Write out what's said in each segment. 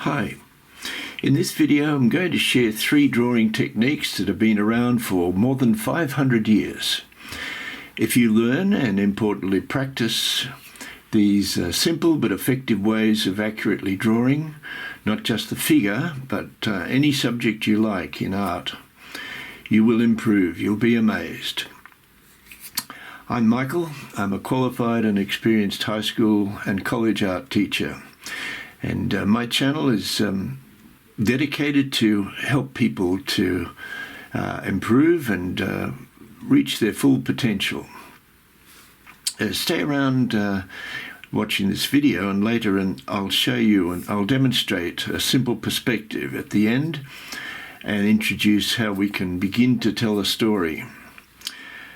Hi. In this video I'm going to share 3 drawing techniques that have been around for more than 500 years. If you learn and importantly practice these simple but effective ways of accurately drawing, not just the figure but any subject you like in art, you will improve, you'll be amazed. I'm Michael. I'm a qualified and experienced high school and college art teacher, and my channel is dedicated to help people to improve and reach their full potential. Stay around watching this video, and later I'll show you and I'll demonstrate a simple perspective at the end and introduce how we can begin to tell a story.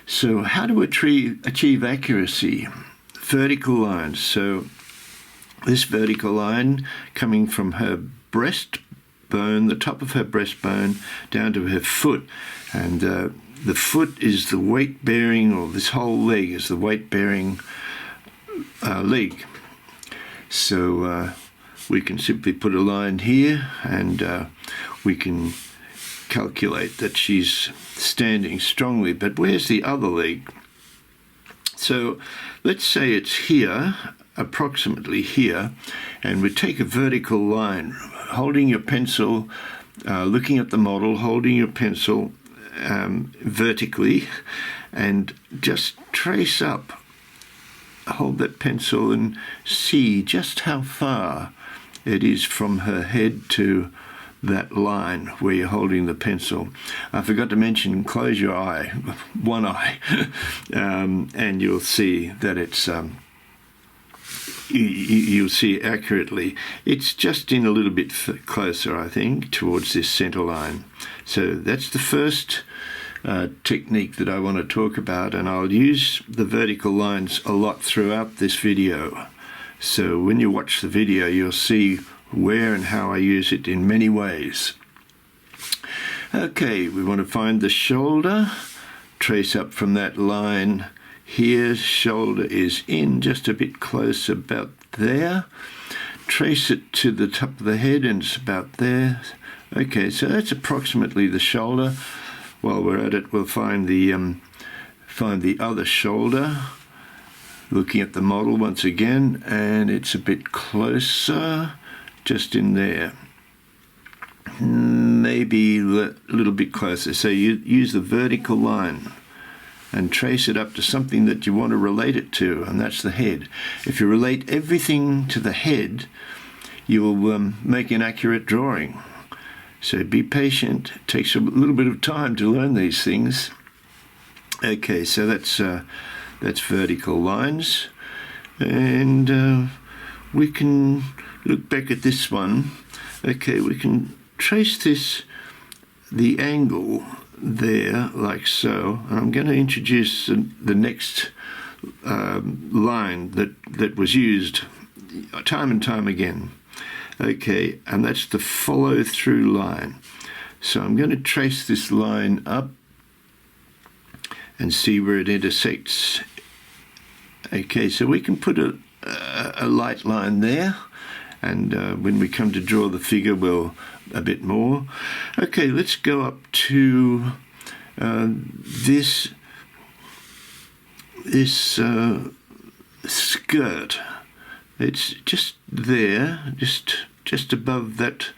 So how to achieve accuracy? Vertical lines. So this vertical line coming from her breastbone, the top of her breastbone, down to her foot. And the foot is the weight-bearing, or this whole leg is the weight-bearing leg. So we can simply put a line here, and we can calculate that she's standing strongly. But where's the other leg? So let's say it's here, approximately here, and we take a vertical line, holding your pencil, looking at the model, holding your pencil vertically, and just trace up. Hold that pencil and see just how far it is from her head to that line where you're holding the pencil. I forgot to mention, close your eye, one eye, and you'll see that it's you'll see accurately. It's just in a little bit closer, I think, towards this center line. So that's the first technique that I want to talk about, and I'll use the vertical lines a lot throughout this video. So when you watch the video, you'll see where and how I use it in many ways. Okay, we want to find the shoulder, trace up from that line here. Shoulder is in just a bit close, about there. Trace it to the top of the head, and it's about there. Okay, so that's approximately the shoulder. While we're at it, we'll find the other shoulder. Looking at the model once again, and it's a bit closer, just in there. Maybe a little bit closer. So you use the vertical line and trace it up to something that you want to relate it to, and that's the head. If you relate everything to the head, you will make an accurate drawing. So be patient. It takes a little bit of time to learn these things. Okay, so that's vertical lines, and we can look back at this one. Okay, we can trace the angle there, like so. And I'm going to introduce the next line that was used time and time again. Okay, and that's the follow-through line. So I'm going to trace this line up and see where it intersects. Okay, so we can put a light line there, and when we come to draw the figure, we'll a bit more. Okay, let's go up to this skirt. It's just there, just above that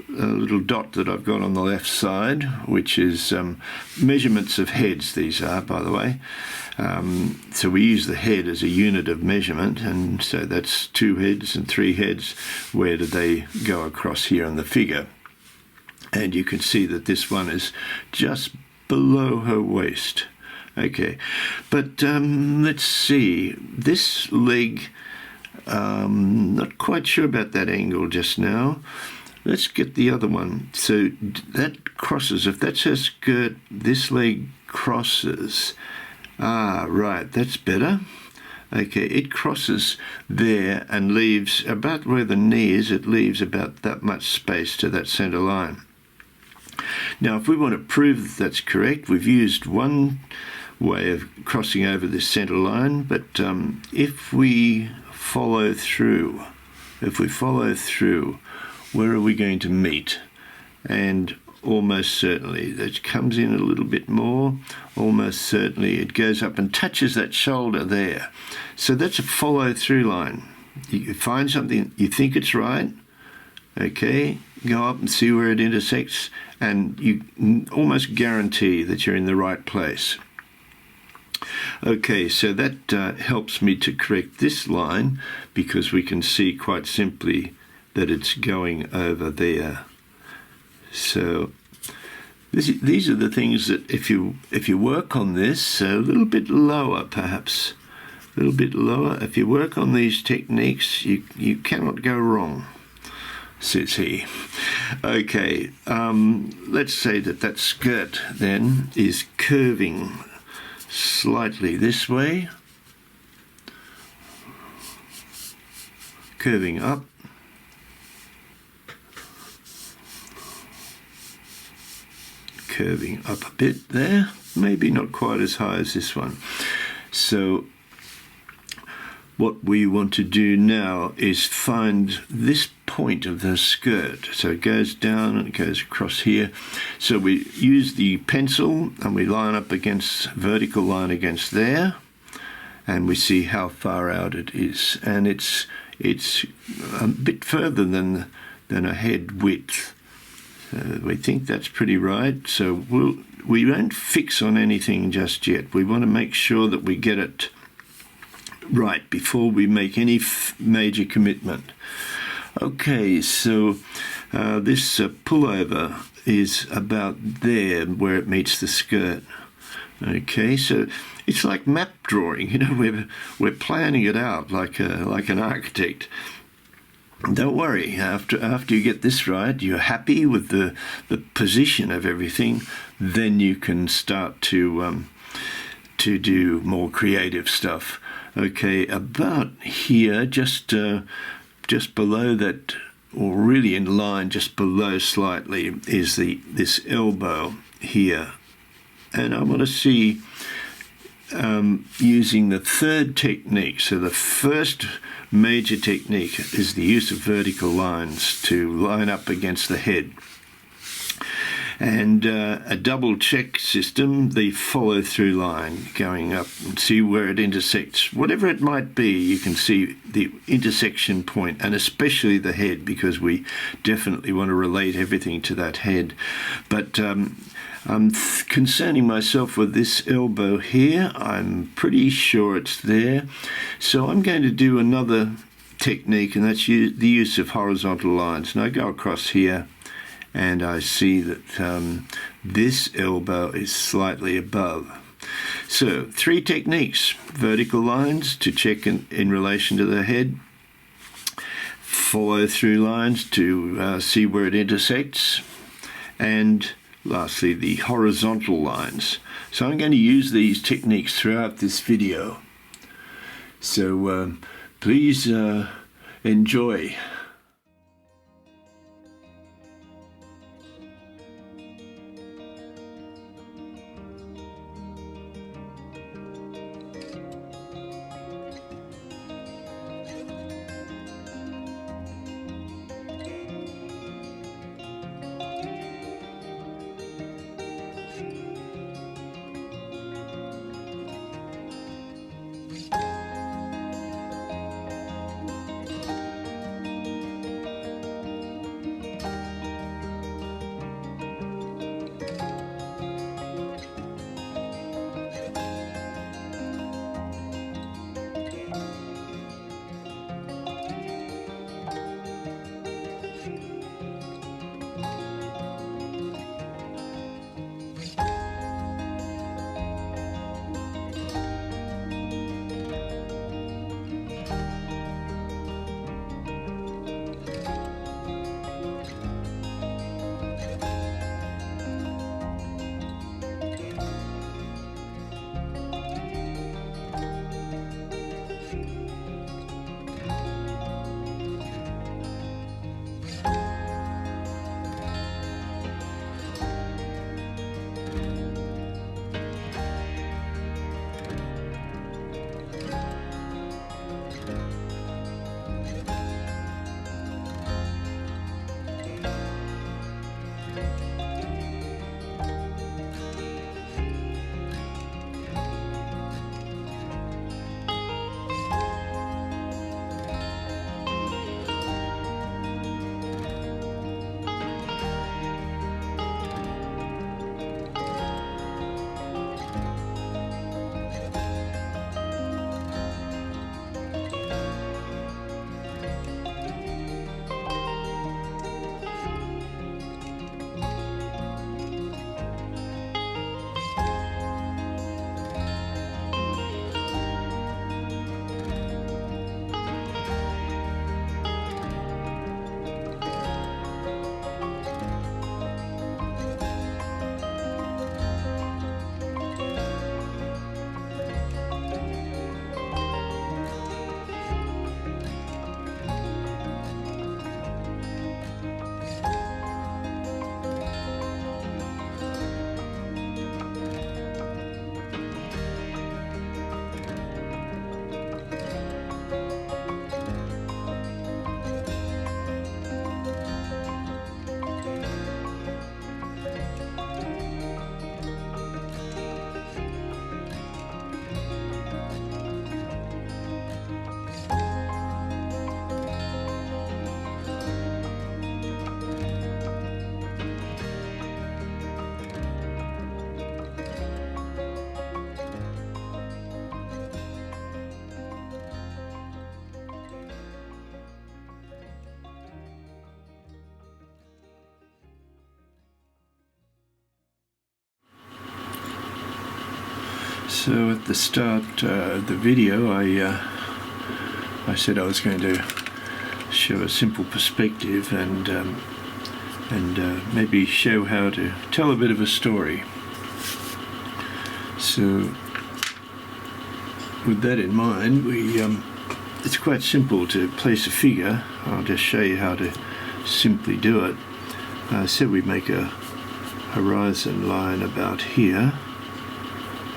little dot that I've got on the left side, which is measurements of heads. These are, by the way. So we use the head as a unit of measurement, and so that's 2 heads and 3 heads. Where do they go across here in the figure? And you can see that this one is just below her waist. Okay, but let's see. This leg, not quite sure about that angle just now. Let's get the other one. So that crosses. If that's her skirt, this leg crosses. Ah, right, that's better. Okay, it crosses there and leaves about where the knee is. It leaves about that much space to that center line. Now, if we want to prove that that's correct, we've used one way of crossing over this center line, but if we follow through, where are we going to meet? And almost certainly, that comes in a little bit more. Almost certainly it goes up and touches that shoulder there. So that's a follow-through line. You find something, you think it's right, okay, go up and see where it intersects, and you almost guarantee that you're in the right place. Okay, so that helps me to correct this line, because we can see quite simply that it's going over there. So these are the things that if you work on this a little bit lower, perhaps a little bit lower, if you work on these techniques, you cannot go wrong, says he. Okay, let's say that skirt then is curving slightly this way, curving up, curving up a bit there, maybe not quite as high as this one. So what we want to do now is find this point of the skirt. So it goes down and it goes across here. So we use the pencil and we line up against, vertical line against there, and we see how far out it is. And it's a bit further than a head width. We think that's pretty right. So we won't fix on anything just yet. We want to make sure that we get it right before we make any major commitment. Okay, so this pullover is about there where it meets the skirt. Okay, so it's like map drawing, you know, we're planning it out like an architect. Don't worry, after you get this right, you're happy with the position of everything, then you can start to do more creative stuff. Okay, about here, just below that, or really in line, just below slightly, is this elbow here. And I want to see, using the third technique. So the first major technique is the use of vertical lines to line up against the head. And a double check system, the follow-through line going up, and see where it intersects. Whatever it might be, you can see the intersection point, and especially the head, because we definitely want to relate everything to that head. But I'm concerning myself with this elbow here. I'm pretty sure it's there. So I'm going to do another technique, and that's the use of horizontal lines. And I go across here, and I see that this elbow is slightly above. So 3 techniques: vertical lines to check in relation to the head, follow through lines to see where it intersects, and lastly the horizontal lines. So I'm going to use these techniques throughout this video. So please enjoy. So at the start of the video, I said I was going to show a simple perspective and maybe show how to tell a bit of a story. So with that in mind, it's quite simple to place a figure. I'll just show you how to simply do it. So we make a horizon line about here,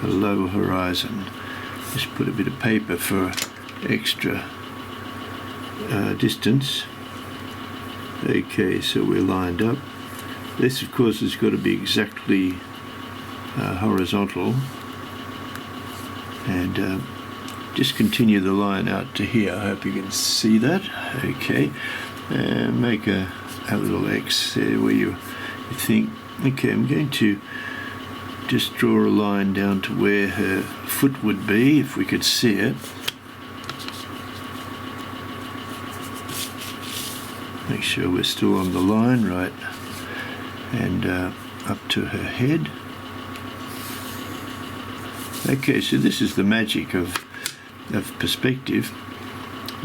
a low horizon. Just put a bit of paper for extra distance. Okay, so we're lined up. This, of course, has got to be exactly horizontal, and just continue the line out to here. I hope you can see that. Okay, and make a little X there where you think, okay, I'm going to just draw a line down to where her foot would be, if we could see it. Make sure we're still on the line, right, and up to her head. Okay, so this is the magic of perspective.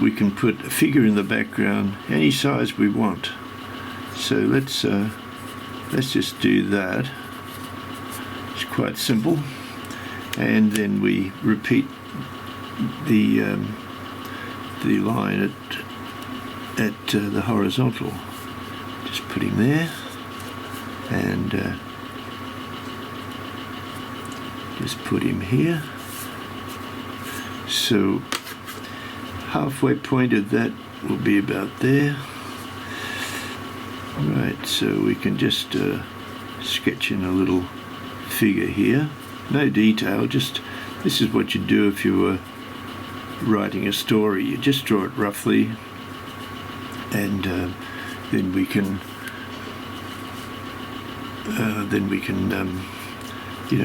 We can put a figure in the background any size we want. So let's just do that. It's quite simple, and then we repeat the line at the horizontal. Just put him there, and just put him here. So halfway point of that will be about there. Right, so we can just sketch in a little figure here. No detail, just this is what you do if you were writing a story. You just draw it roughly, and then we can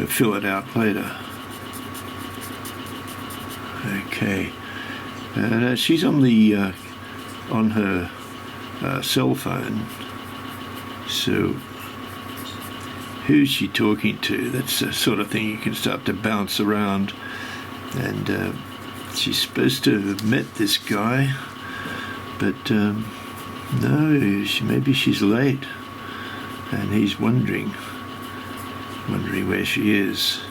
fill it out later. Okay, now she's on the on her cell phone. So who's she talking to? That's the sort of thing you can start to bounce around. And she's supposed to have met this guy, but no, maybe she's late, and he's wondering where she is.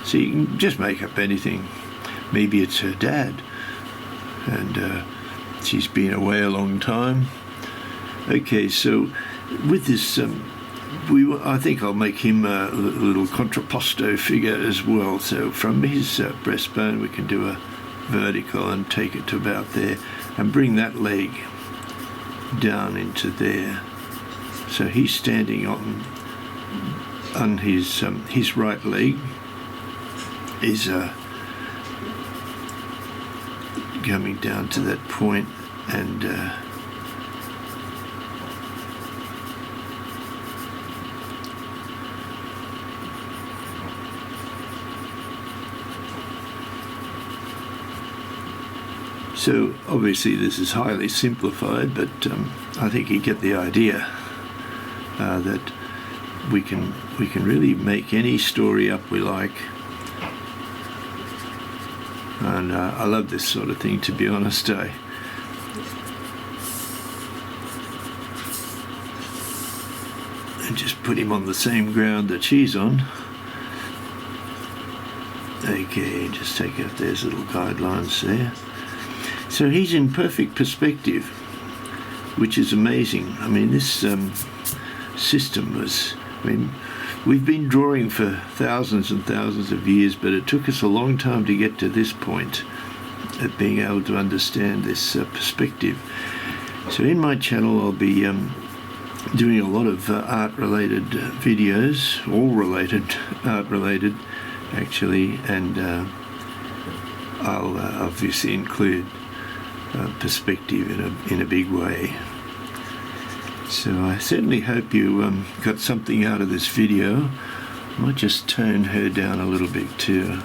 So you can just make up anything. Maybe it's her dad, and she's been away a long time. Okay, so with this, I think I'll make him a little contrapposto figure as well. So from his breastbone, we can do a vertical and take it to about there, and bring that leg down into there. So he's standing on his right leg is coming down to that point, and so obviously this is highly simplified, but I think you get the idea that we can really make any story up we like. And I love this sort of thing, to be honest. And just put him on the same ground that she's on. Okay, just take out those little guidelines there. So he's in perfect perspective, which is amazing. I mean, this system was, we've been drawing for thousands and thousands of years, but it took us a long time to get to this point of being able to understand this perspective. So in my channel, I'll be doing a lot of art-related videos, all related, art-related actually, and I'll obviously include perspective in a big way. So I certainly hope you got something out of this video. I might just tone her down a little bit too.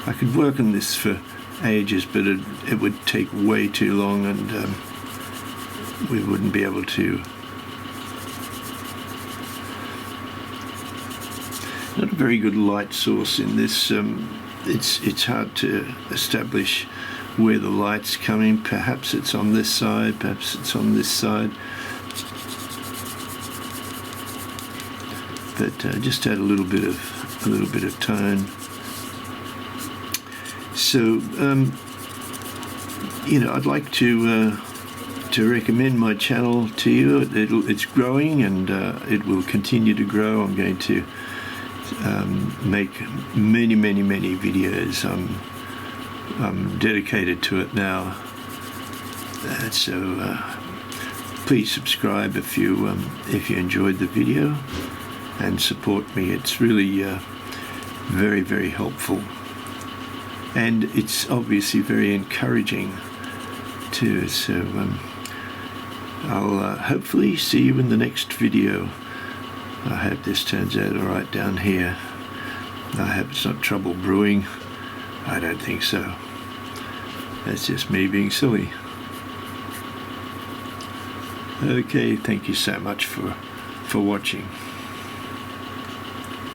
I could work on this for ages, but it would take way too long, and we wouldn't be able to. not a very good light source in this. It's hard to establish where the light's coming. Perhaps it's on this side, perhaps it's on this side. But just add a little bit of tone. So I'd like to recommend my channel to you. It's growing, and it will continue to grow. I'm going to make many videos. I'm dedicated to it now. So please subscribe if you enjoyed the video, and support me. It's really very helpful, and it's obviously very encouraging too. So I'll hopefully see you in the next video. I hope this turns out all right down here. I hope it's not trouble brewing. I don't think so. That's just me being silly. Okay, thank you so much for watching.